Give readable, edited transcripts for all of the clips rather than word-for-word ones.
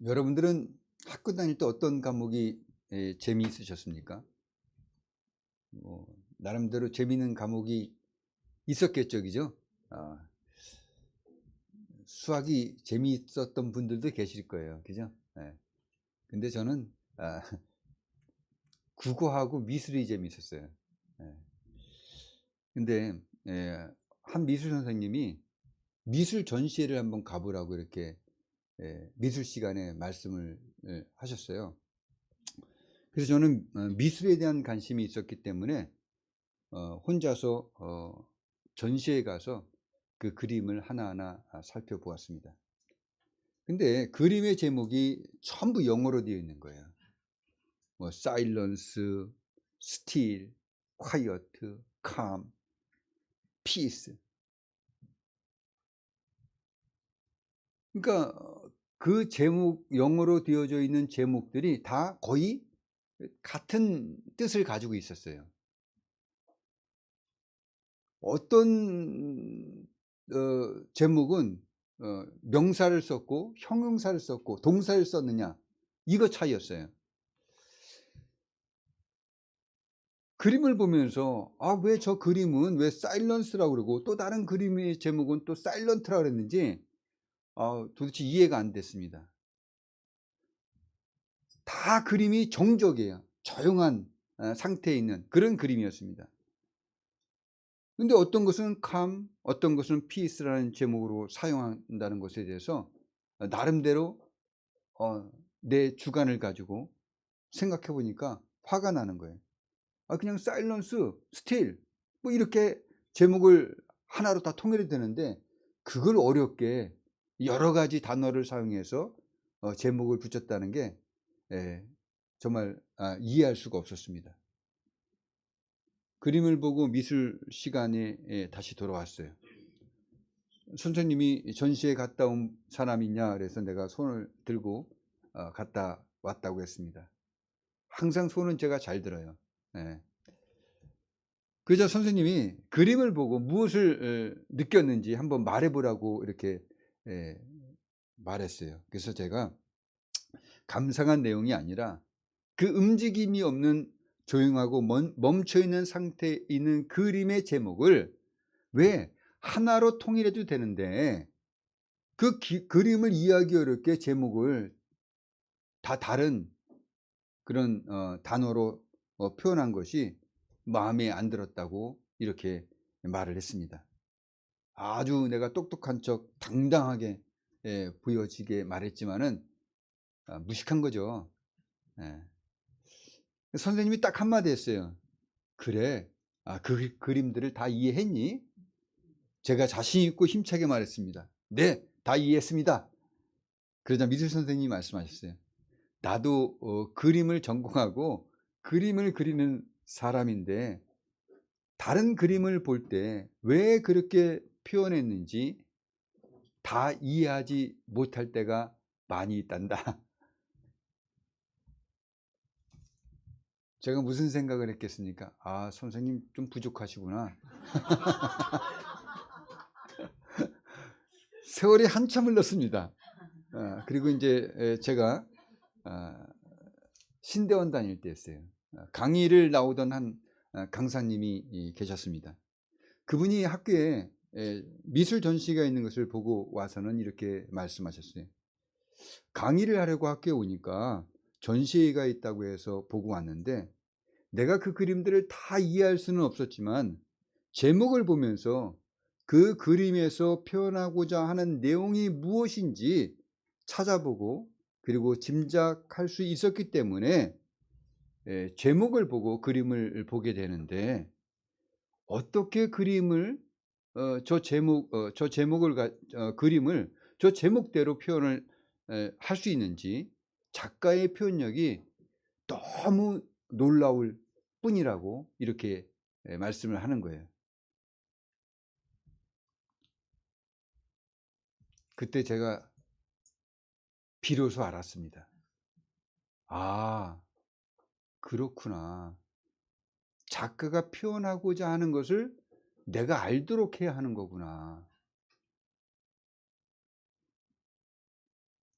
여러분들은 학교 다닐 때 어떤 과목이 재미있으셨습니까? 나름대로 재미있는 과목이 있었겠죠, 그죠? 수학이 재미있었던 분들도 계실 거예요, 그죠? 근데 저는 국어하고 미술이 재미있었어요. 근데 한 미술 선생님이 미술 전시회를 한번 가보라고 이렇게 미술 시간에 말씀을 하셨어요. 그래서 저는 미술에 대한 관심이 있었기 때문에 혼자서 전시회에 가서 그 그림을 하나하나 살펴보았습니다. 근데 그림의 제목이 전부 영어로 되어 있는 거예요. 뭐 사일런스, 스틸, 콰이어트, 캄, 피스. 그러니까 그 제목, 영어로 되어져 있는 제목들이 다 거의 같은 뜻을 가지고 있었어요. 어떤 제목은 명사를 썼고 형용사를 썼고 동사를 썼느냐, 이거 차이였어요. 그림을 보면서 왜 저 그림은 왜 사일런스라고 그러고 또 다른 그림의 제목은 또 사일런트라고 그랬는지 도대체 이해가 안 됐습니다. 다 그림이 정적이에요. 조용한 상태에 있는 그런 그림이었습니다. 근데 어떤 것은 calm, 어떤 것은 peace라는 제목으로 사용한다는 것에 대해서 나름대로 내 주관을 가지고 생각해 보니까 화가 나는 거예요. 그냥 silence, still 뭐 이렇게 제목을 하나로 다 통일이 되는데 그걸 어렵게 여러 가지 단어를 사용해서 제목을 붙였다는 게 정말 이해할 수가 없었습니다. 그림을 보고 미술 시간에 다시 돌아왔어요. 선생님이 전시회 갔다 온 사람이냐 그래서 내가 손을 들고 갔다 왔다고 했습니다. 항상 손은 제가 잘 들어요. 그러자 선생님이 그림을 보고 무엇을 느꼈는지 한번 말해보라고 이렇게 말했어요. 그래서 제가 감상한 내용이 아니라 그 움직임이 없는 조용하고 멈춰있는 상태에 있는 그림의 제목을 왜 하나로 통일해도 되는데 그 그림을 이해하기 어렵게 제목을 다 다른 그런 단어로 표현한 것이 마음에 안 들었다고 이렇게 말을 했습니다. 아주 내가 똑똑한 척 당당하게 보여지게 말했지만은 무식한 거죠. 선생님이 딱 한마디 했어요. 그래, 그 그림들을 다 이해했니? 제가 자신 있고 힘차게 말했습니다. 네, 다 이해했습니다. 그러자 미술 선생님이 말씀하셨어요. 나도 그림을 전공하고 그림을 그리는 사람인데 다른 그림을 볼 때 왜 그렇게 표현했는지 다 이해하지 못할 때가 많이 있단다. 제가 무슨 생각을 했겠습니까? 선생님 좀 부족하시구나. 세월이 한참 흘렀습니다. 그리고 이제 제가 신대원 다닐 때였어요. 강의를 나오던 한 강사님이 계셨습니다. 그분이 학교에 미술 전시가 있는 것을 보고 와서는 이렇게 말씀하셨어요. 강의를 하려고 학교에 오니까 전시회가 있다고 해서 보고 왔는데 내가 그 그림들을 다 이해할 수는 없었지만 제목을 보면서 그 그림에서 표현하고자 하는 내용이 무엇인지 찾아보고 그리고 짐작할 수 있었기 때문에 제목을 보고 그림을 보게 되는데 어떻게 그림을 저 제목을 그림을 저 제목대로 표현을 할 수 있는지 작가의 표현력이 너무 놀라울 뿐이라고 이렇게 말씀을 하는 거예요. 그때 제가 비로소 알았습니다. 그렇구나. 작가가 표현하고자 하는 것을 내가 알도록 해야 하는 거구나.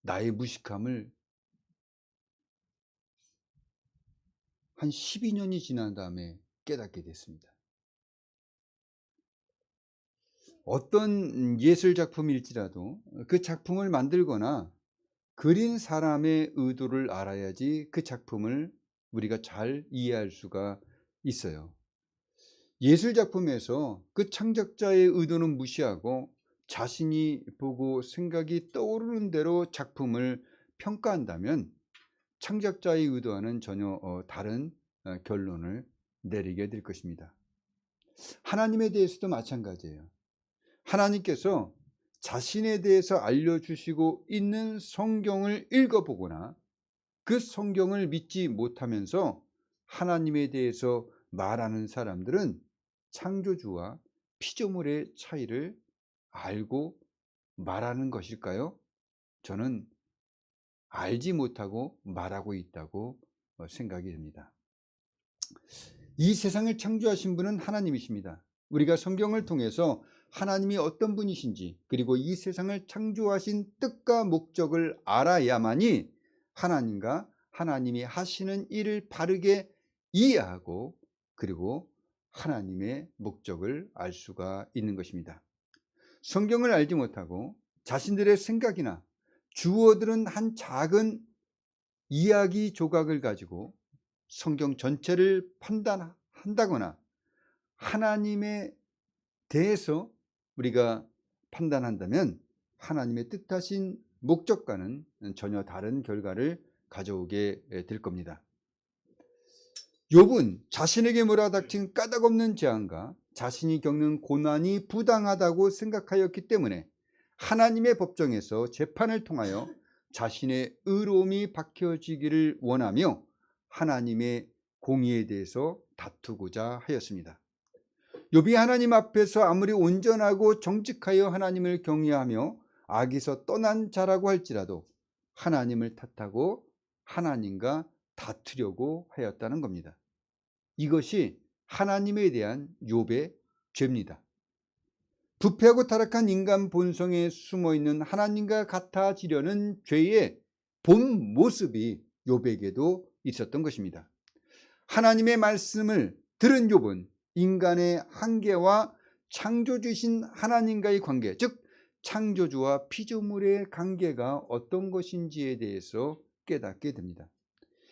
나의 무식함을 한 12년이 지난 다음에 깨닫게 됐습니다. 어떤 예술 작품일지라도 그 작품을 만들거나 그린 사람의 의도를 알아야지 그 작품을 우리가 잘 이해할 수가 있어요. 예술 작품에서 그 창작자의 의도는 무시하고 자신이 보고 생각이 떠오르는 대로 작품을 평가한다면 창작자의 의도와는 전혀 다른 결론을 내리게 될 것입니다. 하나님에 대해서도 마찬가지예요. 하나님께서 자신에 대해서 알려주시고 있는 성경을 읽어보거나 그 성경을 믿지 못하면서 하나님에 대해서 말하는 사람들은 창조주와 피조물의 차이를 알고 말하는 것일까요? 저는 알지 못하고 말하고 있다고 생각이 듭니다. 이 세상을 창조하신 분은 하나님이십니다. 우리가 성경을 통해서 하나님이 어떤 분이신지 그리고 이 세상을 창조하신 뜻과 목적을 알아야만이 하나님과 하나님이 하시는 일을 바르게 이해하고 그리고 하나님의 목적을 알 수가 있는 것입니다. 성경을 알지 못하고 자신들의 생각이나 주어들은 한 작은 이야기 조각을 가지고 성경 전체를 판단한다거나 하나님에 대해서 우리가 판단한다면 하나님의 뜻하신 목적과는 전혀 다른 결과를 가져오게 될 겁니다. 욥은 자신에게 몰아닥친 까닭없는 재앙과 자신이 겪는 고난이 부당하다고 생각하였기 때문에 하나님의 법정에서 재판을 통하여 자신의 의로움이 밝혀지기를 원하며 하나님의 공의에 대해서 다투고자 하였습니다. 욥이 하나님 앞에서 아무리 온전하고 정직하여 하나님을 경외하며 악에서 떠난 자라고 할지라도 하나님을 탓하고 하나님과 다투려고 하였다는 겁니다. 이것이 하나님에 대한 욥의 죄입니다. 부패하고 타락한 인간 본성에 숨어있는 하나님과 같아지려는 죄의 본 모습이 욥에게도 있었던 것입니다. 하나님의 말씀을 들은 욥은 인간의 한계와 창조주신 하나님과의 관계, 즉 창조주와 피조물의 관계가 어떤 것인지에 대해서 깨닫게 됩니다.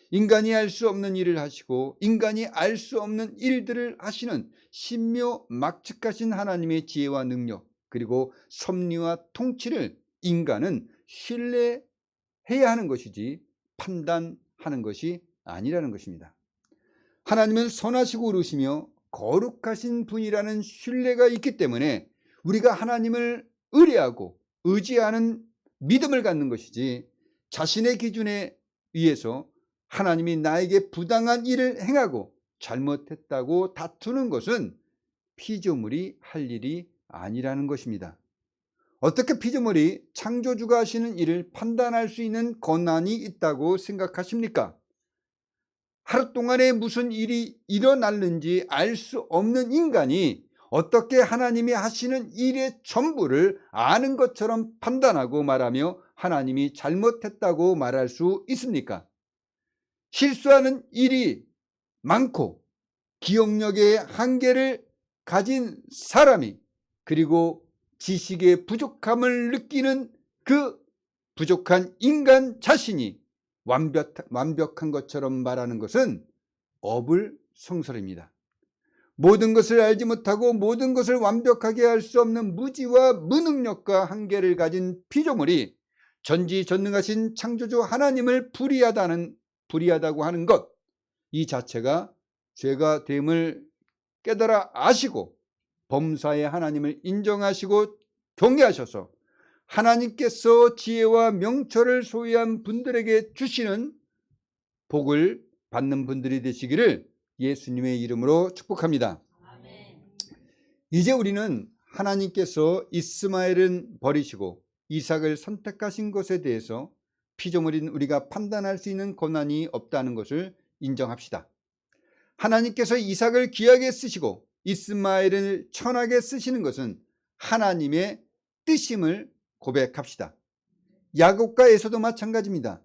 인간이 알 수 없는 일을 하시고 인간이 알 수 없는 일들을 하시는 신묘막측하신 하나님의 지혜와 능력 그리고 섭리와 통치를 인간은 신뢰해야 하는 것이지 판단하는 것이 아니라는 것입니다. 하나님은 선하시고 의로우시며 거룩하신 분이라는 신뢰가 있기 때문에 우리가 하나님을 의뢰하고 의지하는 믿음을 갖는 것이지 자신의 기준에 의해서 하나님이 나에게 부당한 일을 행하고 잘못했다고 다투는 것은 피조물이 할 일이 아니라는 것입니다. 어떻게 피조물이 창조주가 하시는 일을 판단할 수 있는 권한이 있다고 생각하십니까? 하루 동안에 무슨 일이 일어났는지 알 수 없는 인간이 어떻게 하나님이 하시는 일의 전부를 아는 것처럼 판단하고 말하며 하나님이 잘못했다고 말할 수 있습니까? 실수하는 일이 많고 기억력의 한계를 가진 사람이 그리고 지식의 부족함을 느끼는 그 부족한 인간 자신이 완벽한 것처럼 말하는 것은 어불성설입니다. 모든 것을 알지 못하고 모든 것을 완벽하게 할 수 없는 무지와 무능력과 한계를 가진 피조물이 전지전능하신 창조주 하나님을 불의하다고 하는 것, 이 자체가 죄가 됨을 깨달아 아시고 범사의 하나님을 인정하시고 경외하셔서 하나님께서 지혜와 명철을 소유한 분들에게 주시는 복을 받는 분들이 되시기를 예수님의 이름으로 축복합니다. 아멘. 이제 우리는 하나님께서 이스마엘을 버리시고 이삭을 선택하신 것에 대해서 피조물인 우리가 판단할 수 있는 권한이 없다는 것을 인정합시다. 하나님께서 이삭을 귀하게 쓰시고 이스마엘을 천하게 쓰시는 것은 하나님의 뜻임을 고백합시다. 야곱과 에서도 마찬가지입니다.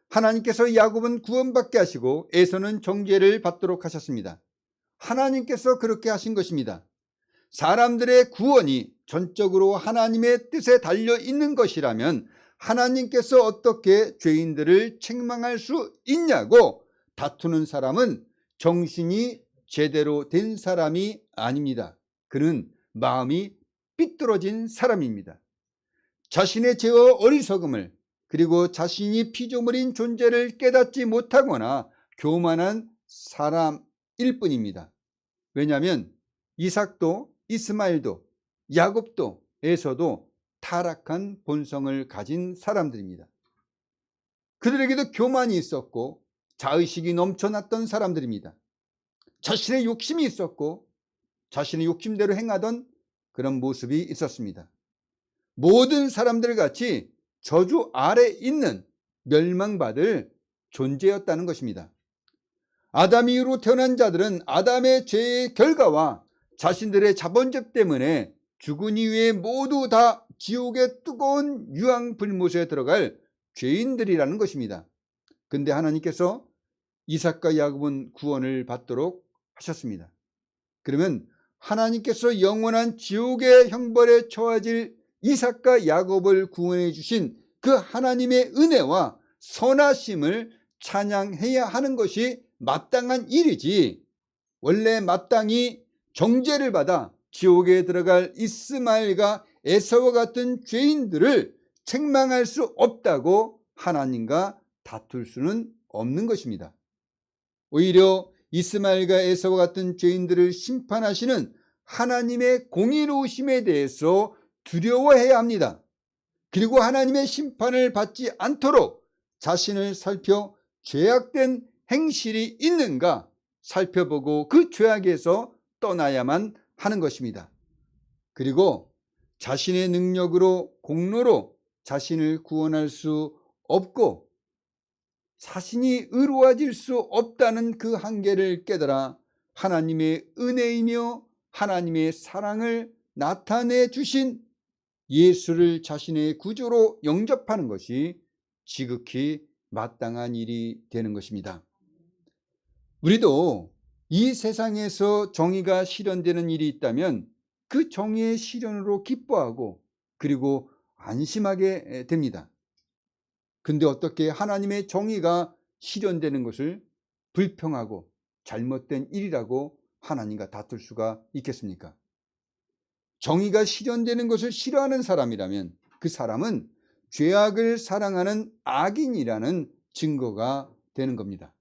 하나님께서 야곱은 구원받게 하시고 에서는 정죄를 받도록 하셨습니다. 하나님께서 그렇게 하신 것입니다. 사람들의 구원이 전적으로 하나님의 뜻에 달려 있는 것이라면 하나님께서 어떻게 죄인들을 책망할 수 있냐고 다투는 사람은 정신이 제대로 된 사람이 아닙니다. 그는 마음이 삐뚤어진 사람입니다. 자신의 죄와 어리석음을, 그리고 자신이 피조물인 존재를 깨닫지 못하거나 교만한 사람일 뿐입니다. 왜냐하면 이삭도 이스마엘도 야곱도 에서도 타락한 본성을 가진 사람들입니다. 그들에게도 교만이 있었고 자의식이 넘쳐났던 사람들입니다. 자신의 욕심이 있었고 자신의 욕심대로 행하던 그런 모습이 있었습니다. 모든 사람들 같이 저주 아래 있는 멸망받을 존재였다는 것입니다. 아담 이후로 태어난 자들은 아담의 죄의 결과와 자신들의 자본죄 때문에 죽은 이후에 모두 다 지옥의 뜨거운 유황불못에 들어갈 죄인들이라는 것입니다. 근데 하나님께서 이삭과 야곱은 구원을 받도록 하셨습니다. 그러면 하나님께서 영원한 지옥의 형벌에 처해질 이삭과 야곱을 구원해 주신 그 하나님의 은혜와 선하심을 찬양해야 하는 것이 마땅한 일이지, 원래 마땅히 정죄를 받아 지옥에 들어갈 이스마엘과 에서와 같은 죄인들을 책망할 수 없다고 하나님과 다툴 수는 없는 것입니다. 오히려 이스마엘과 에서와 같은 죄인들을 심판하시는 하나님의 공의로우심에 대해서 두려워해야 합니다. 그리고 하나님의 심판을 받지 않도록 자신을 살펴 죄악된 행실이 있는가 살펴보고 그 죄악에서 떠나야만 하는 것입니다. 그리고 자신의 능력으로 공로로 자신을 구원할 수 없고 자신이 의로워질 수 없다는 그 한계를 깨달아 하나님의 은혜이며 하나님의 사랑을 나타내 주신 예수를 자신의 구주로 영접하는 것이 지극히 마땅한 일이 되는 것입니다. 우리도 이 세상에서 정의가 실현되는 일이 있다면 그 정의의 실현으로 기뻐하고 그리고 안심하게 됩니다. 근데 어떻게 하나님의 정의가 실현되는 것을 불평하고 잘못된 일이라고 하나님과 다툴 수가 있겠습니까? 정의가 실현되는 것을 싫어하는 사람이라면 그 사람은 죄악을 사랑하는 악인이라는 증거가 되는 겁니다.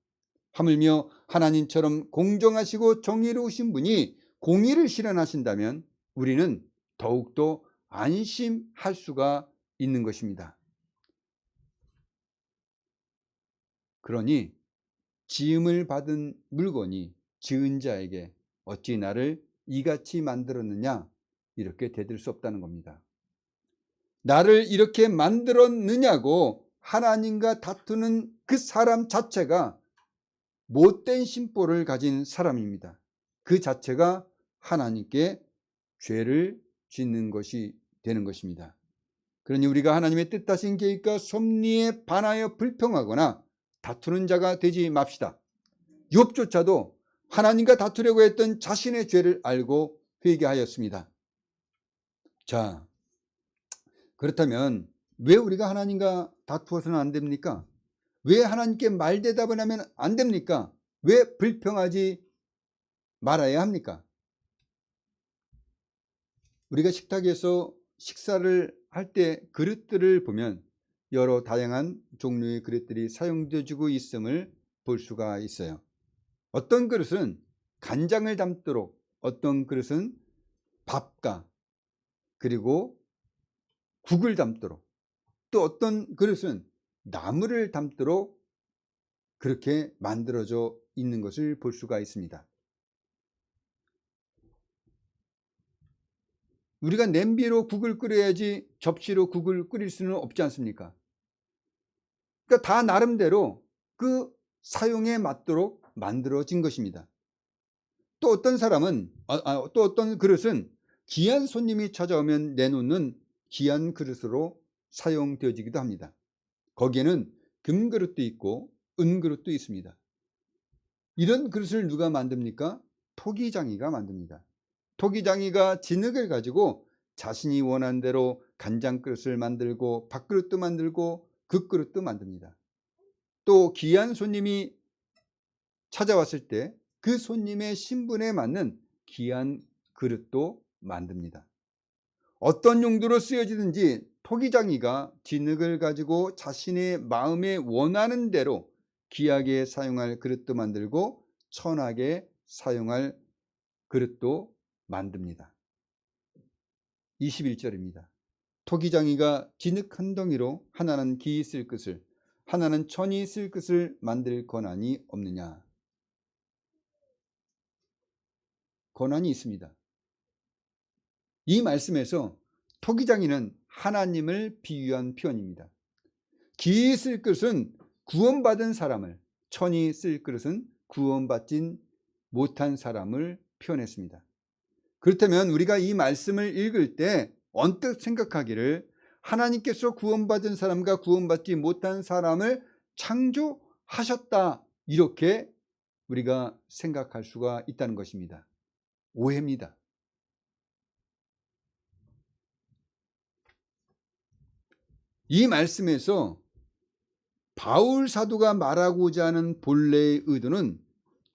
하물며 하나님처럼 공정하시고 정의로우신 분이 공의를 실현하신다면 우리는 더욱더 안심할 수가 있는 것입니다. 그러니 지음을 받은 물건이 지은 자에게 어찌 나를 이같이 만들었느냐 이렇게 대들 수 없다는 겁니다. 나를 이렇게 만들었느냐고 하나님과 다투는 그 사람 자체가 못된 심보를 가진 사람입니다. 그 자체가 하나님께 죄를 짓는 것이 되는 것입니다. 그러니 우리가 하나님의 뜻하신 계획과 섭리에 반하여 불평하거나 다투는 자가 되지 맙시다. 욥조차도 하나님과 다투려고 했던 자신의 죄를 알고 회개하였습니다. 자, 그렇다면 왜 우리가 하나님과 다투어서는 안 됩니까? 왜 하나님께 말대답을 하면 안 됩니까? 왜 불평하지 말아야 합니까? 우리가 식탁에서 식사를 할 때 그릇들을 보면 여러 다양한 종류의 그릇들이 사용되어지고 있음을 볼 수가 있어요. 어떤 그릇은 간장을 담도록, 어떤 그릇은 밥과 그리고 국을 담도록, 또 어떤 그릇은 나물을 담도록 그렇게 만들어져 있는 것을 볼 수가 있습니다. 우리가 냄비로 국을 끓여야지 접시로 국을 끓일 수는 없지 않습니까? 그러니까 다 나름대로 그 사용에 맞도록 만들어진 것입니다. 또 어떤 사람은 또 어떤 그릇은 귀한 손님이 찾아오면 내놓는 귀한 그릇으로 사용되어지기도 합니다. 거기에는 금그릇도 있고 은그릇도 있습니다. 이런 그릇을 누가 만듭니까? 토기장이가 만듭니다. 토기장이가 진흙을 가지고 자신이 원하는 대로 간장그릇을 만들고 밥그릇도 만들고 국그릇도 만듭니다. 또 귀한 손님이 찾아왔을 때 그 손님의 신분에 맞는 귀한 그릇도 만듭니다. 어떤 용도로 쓰여지든지 토기장이가 진흙을 가지고 자신의 마음에 원하는 대로 귀하게 사용할 그릇도 만들고 천하게 사용할 그릇도 만듭니다. 21절입니다. 토기장이가 진흙 한 덩이로 하나는 기이 쓸 것을 하나는 천이 쓸 것을 만들 권한이 없느냐. 권한이 있습니다. 이 말씀에서 토기장이는 하나님을 비유한 표현입니다. 기이 쓸 것은 구원받은 사람을, 천이 쓸 그릇은 구원받지 못한 사람을 표현했습니다. 그렇다면 우리가 이 말씀을 읽을 때 언뜻 생각하기를 하나님께서 구원받은 사람과 구원받지 못한 사람을 창조하셨다, 이렇게 우리가 생각할 수가 있다는 것입니다. 오해입니다. 이 말씀에서 바울 사도가 말하고자 하는 본래의 의도는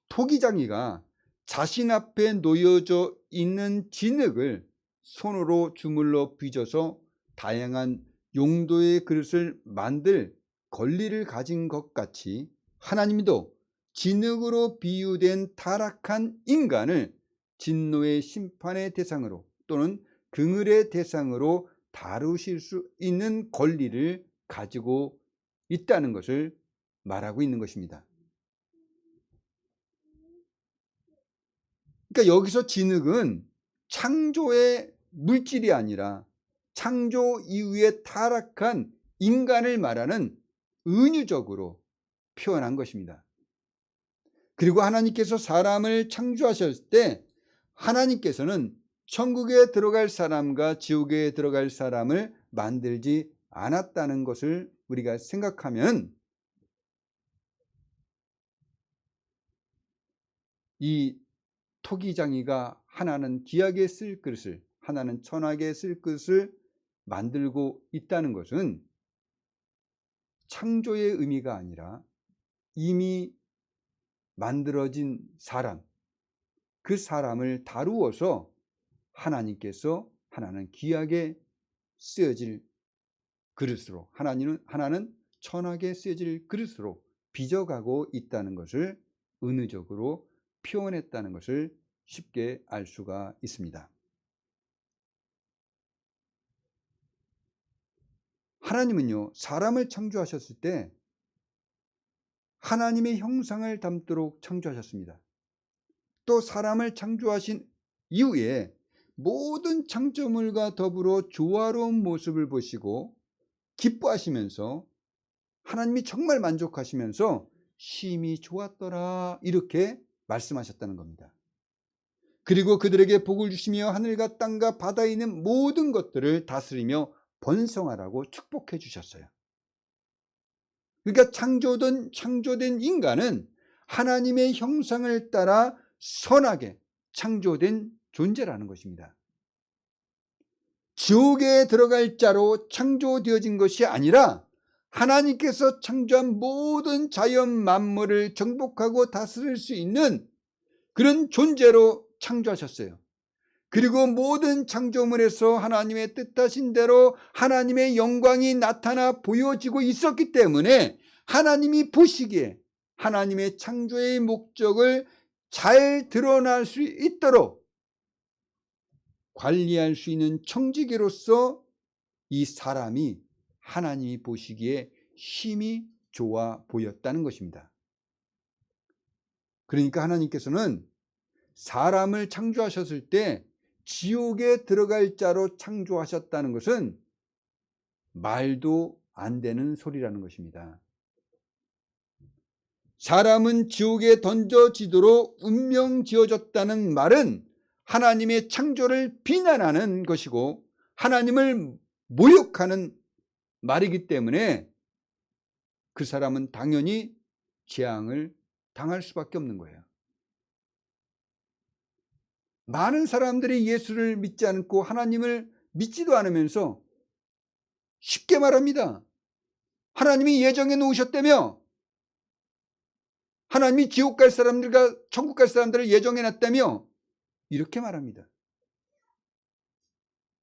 토기장이가 자신 앞에 놓여져 있는 진흙을 손으로 주물러 빚어서 다양한 용도의 그릇을 만들 권리를 가진 것 같이 하나님도 진흙으로 비유된 타락한 인간을 진노의 심판의 대상으로 또는 긍휼의 대상으로 다루실 수 있는 권리를 가지고 있다는 것을 말하고 있는 것입니다. 그러니까 여기서 진흙은 창조의 물질이 아니라 창조 이후에 타락한 인간을 말하는 은유적으로 표현한 것입니다. 그리고 하나님께서 사람을 창조하셨을 때 하나님께서는 천국에 들어갈 사람과 지옥에 들어갈 사람을 만들지 않았다는 것을 우리가 생각하면 이 토기장이가 하나는 귀하게 쓸 그릇을 하나는 천하게 쓸 그릇을 만들고 있다는 것은 창조의 의미가 아니라 이미 만들어진 사람, 그 사람을 다루어서 하나님께서 하나는 귀하게 쓰여질 그릇으로 하나는 천하게 쓰여질 그릇으로 빚어가고 있다는 것을 은유적으로 표현했다는 것을 쉽게 알 수가 있습니다. 하나님은요, 사람을 창조하셨을 때 하나님의 형상을 담도록 창조하셨습니다. 또 사람을 창조하신 이후에 모든 창조물과 더불어 조화로운 모습을 보시고 기뻐하시면서 하나님이 정말 만족하시면서 심히 좋았더라, 이렇게 말씀하셨다는 겁니다. 그리고 그들에게 복을 주시며 하늘과 땅과 바다에 있는 모든 것들을 다스리며 번성하라고 축복해 주셨어요. 그러니까 창조된 인간은 하나님의 형상을 따라 선하게 창조된 존재라는 것입니다. 지옥에 들어갈 자로 창조되어진 것이 아니라 하나님께서 창조한 모든 자연 만물을 정복하고 다스릴 수 있는 그런 존재로 창조하셨어요. 그리고 모든 창조물에서 하나님의 뜻하신 대로 하나님의 영광이 나타나 보여지고 있었기 때문에 하나님이 보시기에 하나님의 창조의 목적을 잘 드러날 수 있도록 관리할 수 있는 청지기로서 이 사람이 하나님이 보시기에 힘이 좋아 보였다는 것입니다. 그러니까 하나님께서는 사람을 창조하셨을 때 지옥에 들어갈 자로 창조하셨다는 것은 말도 안 되는 소리라는 것입니다. 사람은 지옥에 던져지도록 운명 지어졌다는 말은 하나님의 창조를 비난하는 것이고 하나님을 모욕하는 말이기 때문에 그 사람은 당연히 재앙을 당할 수밖에 없는 거예요. 많은 사람들이 예수를 믿지 않고 하나님을 믿지도 않으면서 쉽게 말합니다. 하나님이 예정해 놓으셨다며, 하나님이 지옥 갈 사람들과 천국 갈 사람들을 예정해 놨다며, 이렇게 말합니다.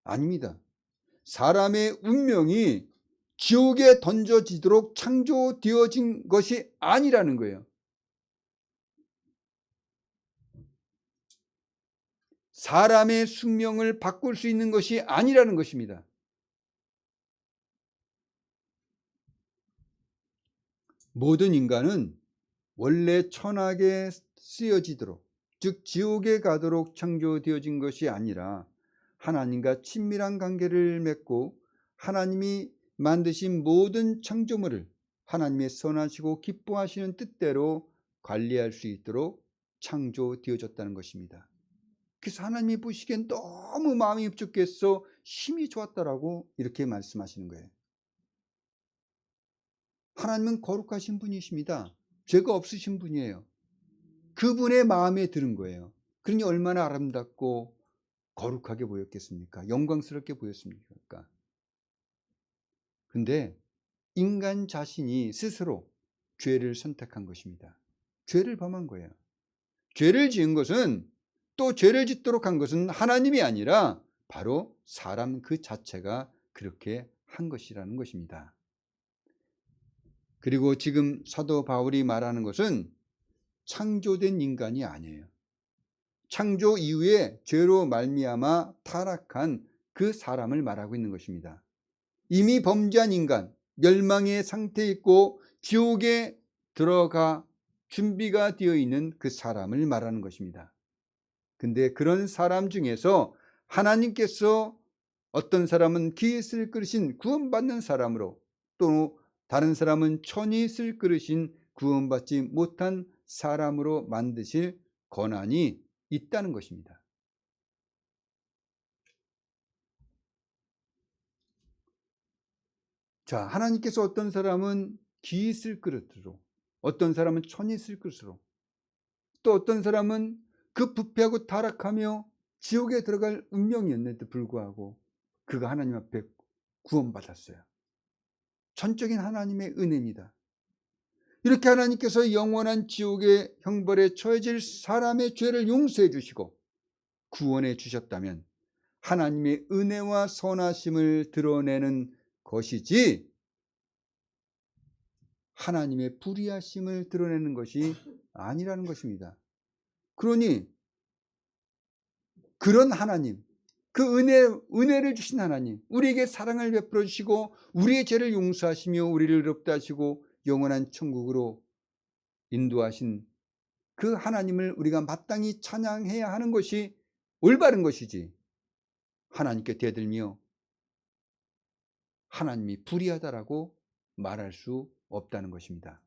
아닙니다. 사람의 운명이 지옥에 던져지도록 창조되어진 것이 아니라는 거예요. 사람의 숙명을 바꿀 수 있는 것이 아니라는 것입니다. 모든 인간은 원래 천하게 쓰여지도록, 즉 지옥에 가도록 창조되어진 것이 아니라 하나님과 친밀한 관계를 맺고 하나님이 만드신 모든 창조물을 하나님의 선하시고 기뻐하시는 뜻대로 관리할 수 있도록 창조되어졌다는 것입니다. 그래서 하나님이 보시기엔 너무 마음이 흡족해서 힘이 좋았다라고 이렇게 말씀하시는 거예요. 하나님은 거룩하신 분이십니다. 죄가 없으신 분이에요. 그분의 마음에 드는 거예요. 그러니 얼마나 아름답고 거룩하게 보였겠습니까? 영광스럽게 보였습니까? 근데 인간 자신이 스스로 죄를 선택한 것입니다. 죄를 범한 거예요. 죄를 지은 것은, 또 죄를 짓도록 한 것은 하나님이 아니라 바로 사람 그 자체가 그렇게 한 것이라는 것입니다. 그리고 지금 사도 바울이 말하는 것은 창조된 인간이 아니에요. 창조 이후에 죄로 말미암아 타락한 그 사람을 말하고 있는 것입니다. 이미 범죄한 인간, 멸망의 상태에 있고 지옥에 들어가 준비가 되어 있는 그 사람을 말하는 것입니다. 근데 그런 사람 중에서 하나님께서 어떤 사람은 귀에 쓸 그릇인 구원받는 사람으로, 또 다른 사람은 천이 쓸 그릇인 구원받지 못한 사람으로 만드실 권한이 있다는 것입니다. 자, 하나님께서 어떤 사람은 귀 쓸 그릇으로, 어떤 사람은 천이 쓸 그릇으로, 또 어떤 사람은 그 부패하고 타락하며 지옥에 들어갈 운명이었는데도 불구하고 그가 하나님 앞에 구원받았어요. 전적인 하나님의 은혜입니다. 이렇게 하나님께서 영원한 지옥의 형벌에 처해질 사람의 죄를 용서해 주시고 구원해 주셨다면 하나님의 은혜와 선하심을 드러내는 것이지 하나님의 불의하심을 드러내는 것이 아니라는 것입니다. 그러니 그런 하나님, 그 은혜를 주신 하나님, 우리에게 사랑을 베풀어 주시고 우리의 죄를 용서하시며 우리를 의롭다 하시고 영원한 천국으로 인도하신 그 하나님을 우리가 마땅히 찬양해야 하는 것이 올바른 것이지, 하나님께 대들며 하나님이 불의하다라고 말할 수 없다는 것입니다.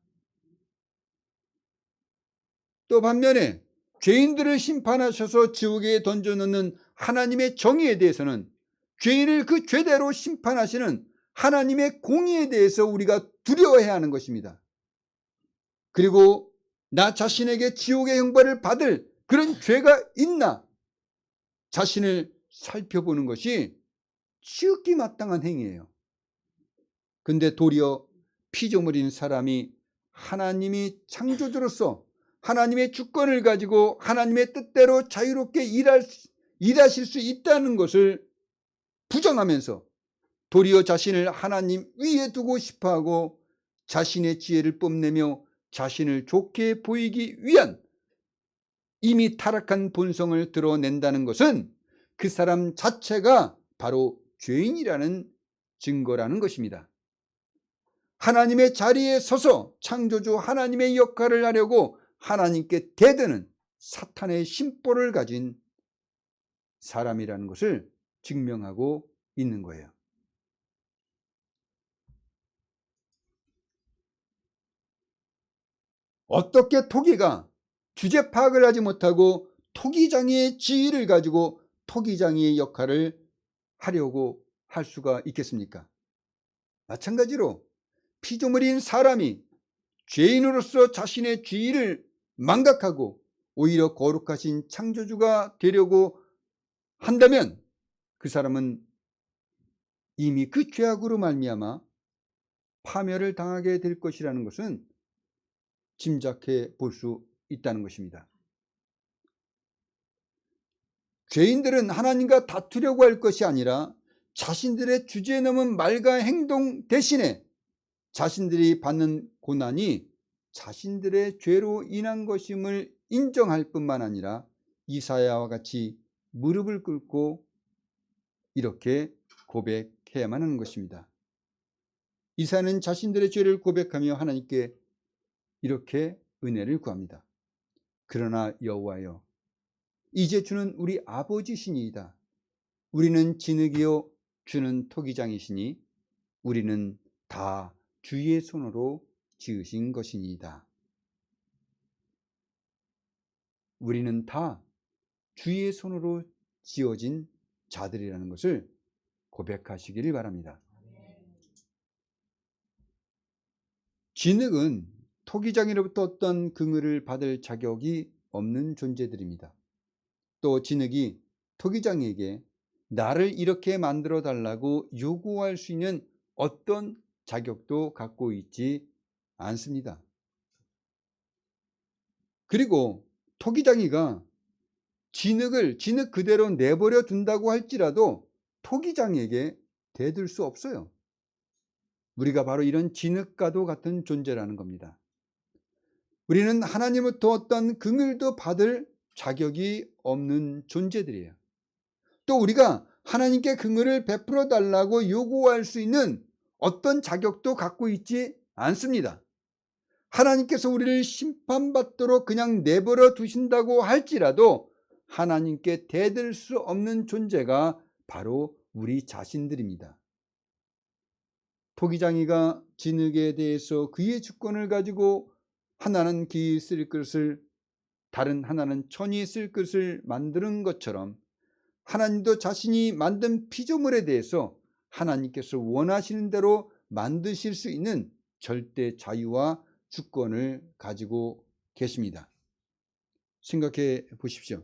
또 반면에 죄인들을 심판하셔서 지옥에 던져놓는 하나님의 정의에 대해서는, 죄인을 그 죄대로 심판하시는 하나님의 공의에 대해서 우리가 두려워해야 하는 것입니다. 그리고 나 자신에게 지옥의 형벌을 받을 그런 죄가 있나 자신을 살펴보는 것이 지극히 마땅한 행위예요. 근데 도리어 피조물인 사람이 하나님이 창조주로서 하나님의 주권을 가지고 하나님의 뜻대로 자유롭게 일하실 수 있다는 것을 부정하면서 도리어 자신을 하나님 위에 두고 싶어하고 자신의 지혜를 뽐내며 자신을 좋게 보이기 위한 이미 타락한 본성을 드러낸다는 것은 그 사람 자체가 바로 죄인이라는 증거라는 것입니다. 하나님의 자리에 서서 창조주 하나님의 역할을 하려고 하나님께 대드는 사탄의 심보를 가진 사람이라는 것을 증명하고 있는 거예요. 어떻게 토기가 주제 파악을 하지 못하고 토기장이의 지위를 가지고 토기장이의 역할을 하려고 할 수가 있겠습니까? 마찬가지로 피조물인 사람이 죄인으로서 자신의 죄를 망각하고 오히려 거룩하신 창조주가 되려고 한다면 그 사람은 이미 그 죄악으로 말미암아 파멸을 당하게 될 것이라는 것은 짐작해 볼 수 있다는 것입니다. 죄인들은 하나님과 다투려고 할 것이 아니라 자신들의 주제에 넘은 말과 행동 대신에 자신들이 받는 고난이 자신들의 죄로 인한 것임을 인정할 뿐만 아니라 이사야와 같이 무릎을 꿇고 이렇게 고백해야만 하는 것입니다. 이사야는 자신들의 죄를 고백하며 하나님께 이렇게 은혜를 구합니다. 그러나 여호와여, 이제 주는 우리 아버지시니이다. 우리는 진흙이요 주는 토기장이시니 우리는 다 주의 손으로 지으신 것이니이다. 우리는 다 주의 손으로 지어진 자들이라는 것을 고백하시기를 바랍니다. 진흙은 토기장이로부터 어떤 긍휼을 받을 자격이 없는 존재들입니다. 또 진흙이 토기장에게 나를 이렇게 만들어 달라고 요구할 수 있는 어떤 자격도 갖고 있지 않습니다. 그리고 토기장이가 진흙 그대로 내버려 둔다고 할지라도 토기장에게 대들 수 없어요. 우리가 바로 이런 진흙과도 같은 존재라는 겁니다. 우리는 하나님부터 어떤 긍휼도 받을 자격이 없는 존재들이에요. 또 우리가 하나님께 긍휼을 베풀어 달라고 요구할 수 있는 어떤 자격도 갖고 있지 않습니다. 하나님께서 우리를 심판받도록 그냥 내버려 두신다고 할지라도 하나님께 대들 수 없는 존재가 바로 우리 자신들입니다. 토기장이가 진흙에 대해서 그의 주권을 가지고 하나는 기이 쓸 것을 다른 하나는 천이 쓸 것을 만드는 것처럼 하나님도 자신이 만든 피조물에 대해서 하나님께서 원하시는 대로 만드실 수 있는 절대 자유와 주권을 가지고 계십니다. 생각해 보십시오.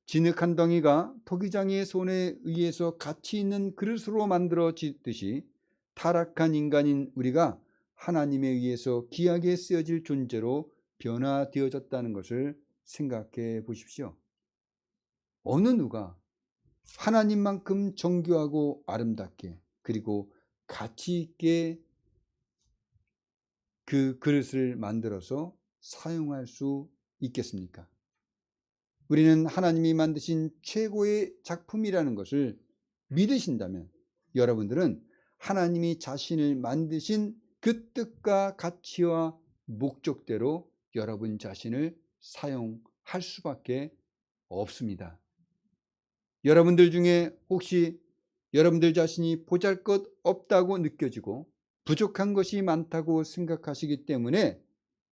진흙 한 덩이가 토기장이의 손에 의해서 가치 있는 그릇으로 만들어지듯이 타락한 인간인 우리가 하나님에 의해서 귀하게 쓰여질 존재로 변화되어졌다는 것을 생각해 보십시오. 어느 누가 하나님만큼 정교하고 아름답게 그리고 가치 있게 그 그릇을 만들어서 사용할 수 있겠습니까? 우리는 하나님이 만드신 최고의 작품이라는 것을 믿으신다면 여러분들은 하나님이 자신을 만드신 그 뜻과 가치와 목적대로 여러분 자신을 사용할 수밖에 없습니다. 여러분들 중에 혹시 여러분들 자신이 보잘것없다고 느껴지고 부족한 것이 많다고 생각하시기 때문에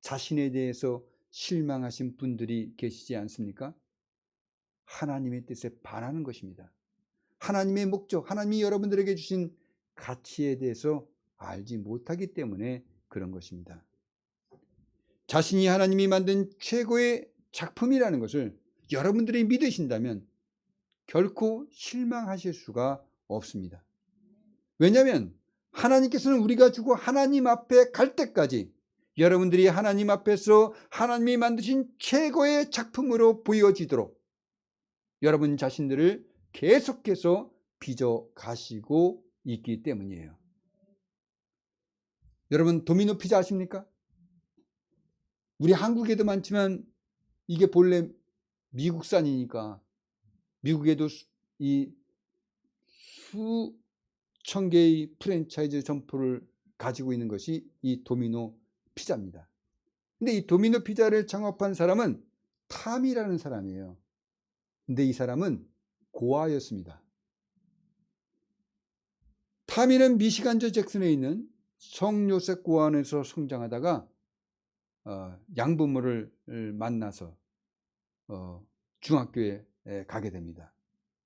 자신에 대해서 실망하신 분들이 계시지 않습니까? 하나님의 뜻에 반하는 것입니다. 하나님의 목적, 하나님이 여러분들에게 주신 가치에 대해서 알지 못하기 때문에 그런 것입니다. 자신이 하나님이 만든 최고의 작품이라는 것을 여러분들이 믿으신다면 결코 실망하실 수가 없습니다. 왜냐하면 하나님께서는 우리가 죽어 하나님 앞에 갈 때까지 여러분들이 하나님 앞에서 하나님이 만드신 최고의 작품으로 보여지도록 여러분 자신들을 계속해서 빚어 가시고 있기 때문이에요. 여러분 도미노 피자 아십니까? 우리 한국에도 많지만 이게 본래 미국산이니까 미국에도 이 수천 개의 프랜차이즈 점포를 가지고 있는 것이 이 도미노 피자입니다. 근데 이 도미노 피자를 창업한 사람은 탐이라는 사람이에요. 근데 이 사람은 고아였습니다. 타미는 미시간주 잭슨에 있는 성요셉 고아원에서 성장하다가 양부모를 만나서 중학교에 가게 됩니다.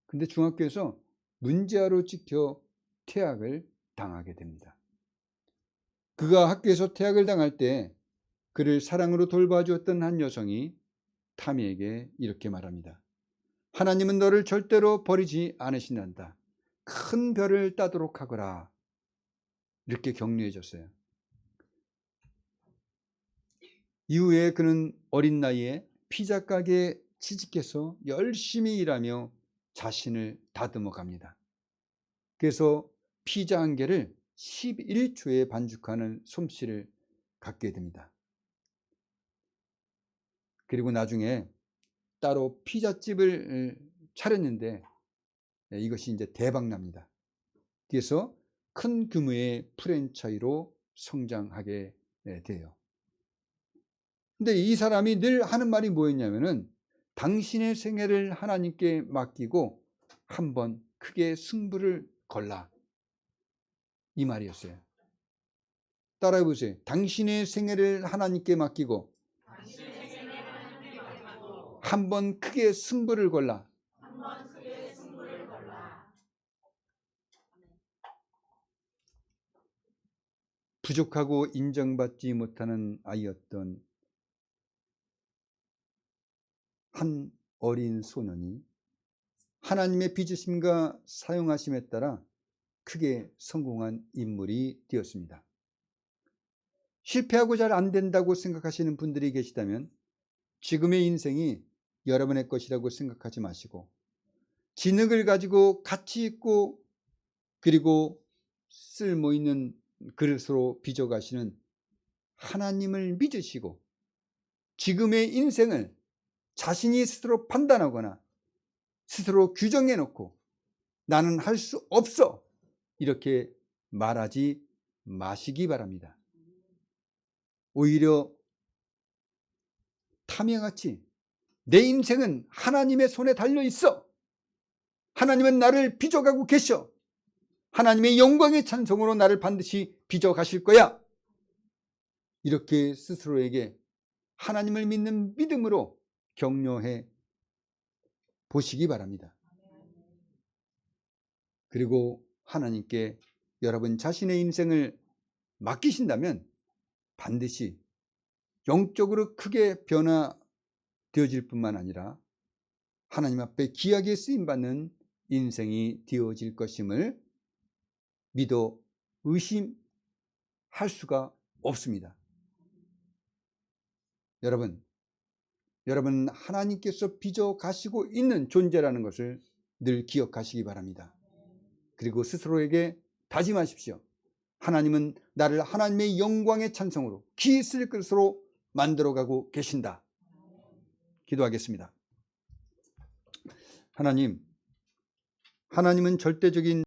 근데 중학교에서 문제아로 찍혀 퇴학을 당하게 됩니다. 그가 학교에서 퇴학을 당할 때 그를 사랑으로 돌봐주었던 한 여성이 타미에게 이렇게 말합니다. 하나님은 너를 절대로 버리지 않으신단다. 큰 별을 따도록 하거라. 이렇게 격려해 줬어요. 이후에 그는 어린 나이에 피자 가게에 취직해서 열심히 일하며 자신을 다듬어 갑니다. 그래서 피자 한 개를 11초에 반죽하는 솜씨를 갖게 됩니다. 그리고 나중에 따로 피자집을 차렸는데 이것이 이제 대박 납니다. 그래서 큰 규모의 프랜차이로 성장하게 돼요. 근데 이 사람이 늘 하는 말이 뭐였냐면은 당신의 생애를 하나님께 맡기고 한번 크게 승부를 걸라, 이 말이었어요. 따라해 보세요. 당신의 생애를 하나님께 맡기고 한번 크게 승부를 걸라. 부족하고 인정받지 못하는 아이였던 한 어린 소년이 하나님의 빚으심과 사용하심에 따라 크게 성공한 인물이 되었습니다. 실패하고 잘 안 된다고 생각하시는 분들이 계시다면 지금의 인생이 여러분의 것이라고 생각하지 마시고 진흙을 가지고 가치 있고 그리고 쓸모 있는 그릇으로 빚어가시는 하나님을 믿으시고 지금의 인생을 자신이 스스로 판단하거나 스스로 규정해 놓고 나는 할 수 없어 이렇게 말하지 마시기 바랍니다. 오히려 타미야같이 내 인생은 하나님의 손에 달려 있어. 하나님은 나를 빚어가고 계셔. 하나님의 영광의 찬송으로 나를 반드시 빚어가실 거야. 이렇게 스스로에게 하나님을 믿는 믿음으로 격려해 보시기 바랍니다. 그리고 하나님께 여러분 자신의 인생을 맡기신다면 반드시 영적으로 크게 변화되어질 뿐만 아니라 하나님 앞에 귀하게 쓰임받는 인생이 되어질 것임을 믿어 의심할 수가 없습니다. 여러분 하나님께서 빚어 가시고 있는 존재라는 것을 늘 기억하시기 바랍니다. 그리고 스스로에게 다짐하십시오. 하나님은 나를 하나님의 영광의 찬송으로 귀 쓸 것으로 만들어가고 계신다. 기도하겠습니다. 하나님은 절대적인